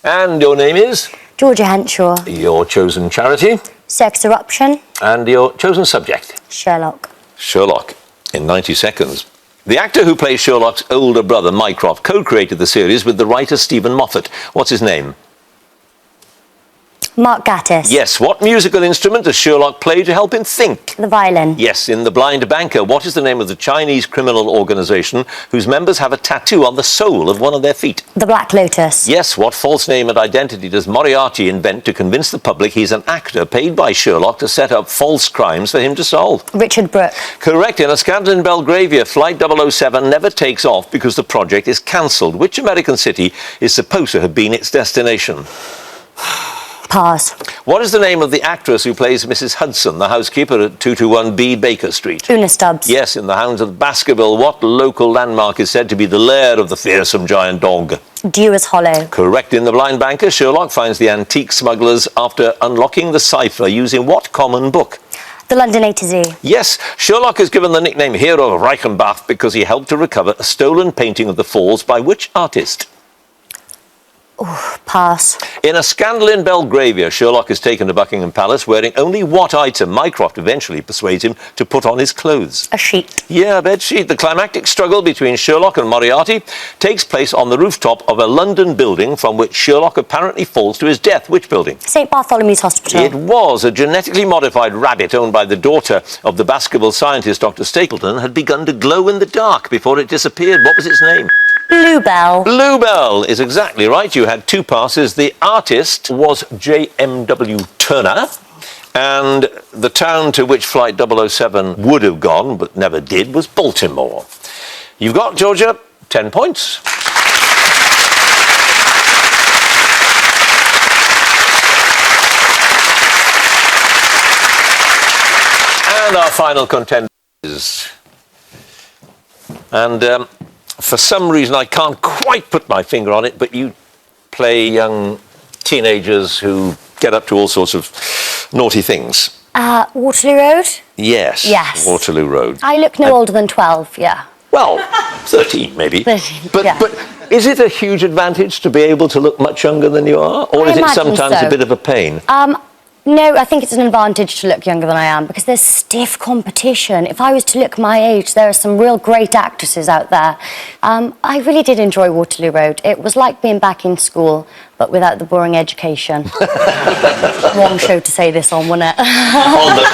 And your name is? Georgia Henshaw. Your chosen charity? Sex Eruption. And your chosen subject? Sherlock. Sherlock, in 90 seconds. The actor who plays Sherlock's older brother, Mycroft, co-created the series with the writer Stephen Moffat. What's his name? Mark Gatiss. Yes. What musical instrument does Sherlock play to help him think? The violin. Yes. In The Blind Banker, what is the name of the Chinese criminal organisation whose members have a tattoo on the sole of one of their feet? The Black Lotus. Yes. What false name and identity does Moriarty invent to convince the public he's an actor paid by Sherlock to set up false crimes for him to solve? Richard Brooke. Correct. In A Scandal in Belgravia, Flight 007 never takes off because the project is cancelled. Which American city is supposed to have been its destination? Pass. What is the name of the actress who plays Mrs. Hudson, the housekeeper at 221B Baker Street? Una Stubbs. Yes. In The Hounds of Baskerville, what local landmark is said to be the lair of the fearsome giant dog? Dewars Hollow. Correct. In The Blind Banker, Sherlock finds the antique smugglers after unlocking the cipher using what common book? The London A to Z. Yes. Sherlock is given the nickname Hero of Reichenbach because he helped to recover a stolen painting of the Falls by which artist? Pass. In A Scandal in Belgravia, Sherlock is taken to Buckingham Palace wearing only what item? Mycroft eventually persuades him to put on his clothes. A sheet. Yeah, a bed sheet. The climactic struggle between Sherlock and Moriarty takes place on the rooftop of a London building from which Sherlock apparently falls to his death. Which building? St Bartholomew's Hospital. It was. A genetically modified rabbit owned by the daughter of the Baskerville scientist Dr. Stapleton had begun to glow in the dark before it disappeared. What was its name? Bluebell. Bluebell is exactly right. You had two passes. The artist was J.M.W. Turner, and the town to which Flight 007 would have gone, but never did, was Baltimore. You've got, Georgia, 10 points. And our final contenders. And for some reason, I can't quite put my finger on it, but you play young teenagers who get up to all sorts of naughty things. Waterloo Road? Yes. Yes. Waterloo Road. I look no older than 12, yeah. Well, 13 maybe. 13, but, yeah. but is it a huge advantage to be able to look much younger than you are? Or I is it imagine sometimes so. a bit of a pain? No, I think it's an advantage to look younger than I am because there's stiff competition. If I was to look my age, there are some real great actresses out there. I really did enjoy Waterloo Road. It was like being back in school, but without the boring education. Wrong show to say this on, wasn't it? On the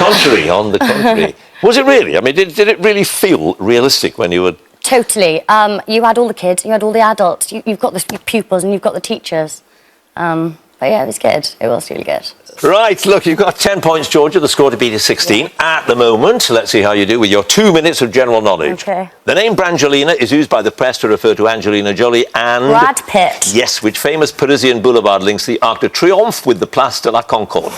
contrary. Was it really? I mean, did it really feel realistic when you were... Totally. You had all the kids, you had all the adults, you've got the pupils and you've got the teachers. But yeah, it was good. It was really good. Right, look, you've got 10 points, Georgia. The score to beat is 16 at the moment. Let's see how you do with your 2 minutes of general knowledge. Okay. The name Brangelina is used by the press to refer to Angelina Jolie and... Brad Pitt. Yes, which famous Parisian boulevard links the Arc de Triomphe with the Place de la Concorde?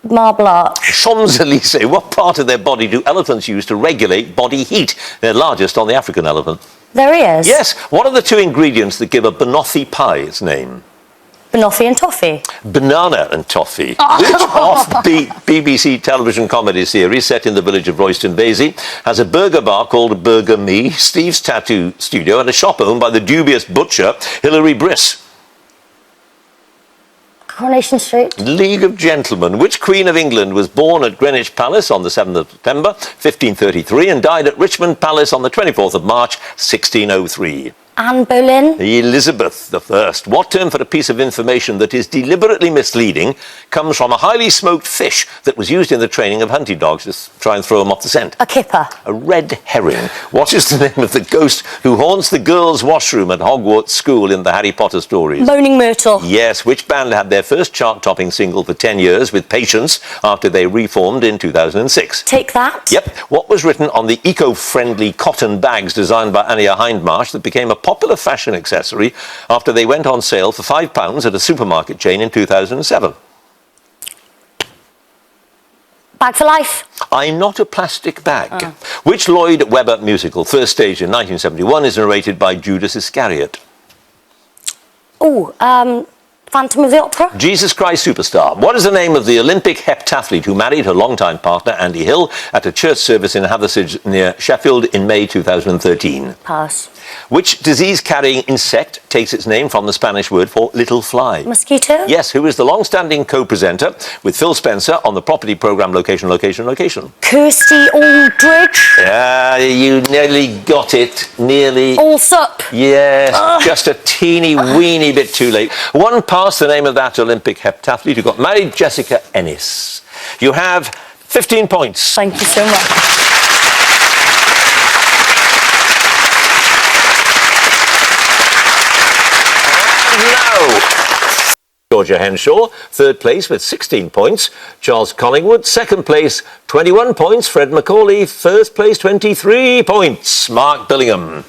Marble Arch. Champs-Élysées. What part of their body do elephants use to regulate body heat? They're largest on the African elephant. There he is. Yes. What are the two ingredients that give a banoffee pie its name? Banoffee and toffee. Banana and toffee. Which offbeat BBC television comedy series set in the village of Royston Vasey has a burger bar called Burger Me, Steve's tattoo studio, and a shop owned by the dubious butcher Hilary Briss? Coronation Street. League of Gentlemen. Which Queen of England was born at Greenwich Palace on the 7th of September 1533 and died at Richmond Palace on the 24th of March 1603? Anne Boleyn. Elizabeth I. What term for a piece of information that is deliberately misleading comes from a highly smoked fish that was used in the training of hunting dogs to try and throw them off the scent? A kipper. A red herring. What is the name of the ghost who haunts the girls' washroom at Hogwarts School in the Harry Potter stories? Moaning Myrtle. Yes. Which band had their first chart-topping single for 10 years with Patience after they reformed in 2006? Take That. Yep. What was written on the eco-friendly cotton bags designed by Anya Hindmarsh that became a popular fashion accessory after they went on sale for £5 at a supermarket chain in 2007? Bag for Life. I'm Not a Plastic Bag. Which Lloyd Webber musical, first staged in 1971, is narrated by Judas Iscariot? Phantom of the Opera. Jesus Christ Superstar. What is the name of the Olympic heptathlete who married her longtime partner, Andy Hill, at a church service in Hathersage near Sheffield in May 2013? Pass. Which disease-carrying insect takes its name from the Spanish word for little fly? Mosquito? Yes, who is the long-standing co-presenter with Phil Spencer on the property programme Location, Location, Location? Kirsty Aldridge? Yeah, you nearly got it. Nearly. Allsup? Yes, just a teeny weeny bit too late. One past the name of that Olympic heptathlete who got married, Jessica Ennis. You have 15 points. Thank you so much. No. Georgia Henshaw, third place with 16 points. Charles Collingwood, second place, 21 points. Fred Macaulay, first place, 23 points. Mark Billingham.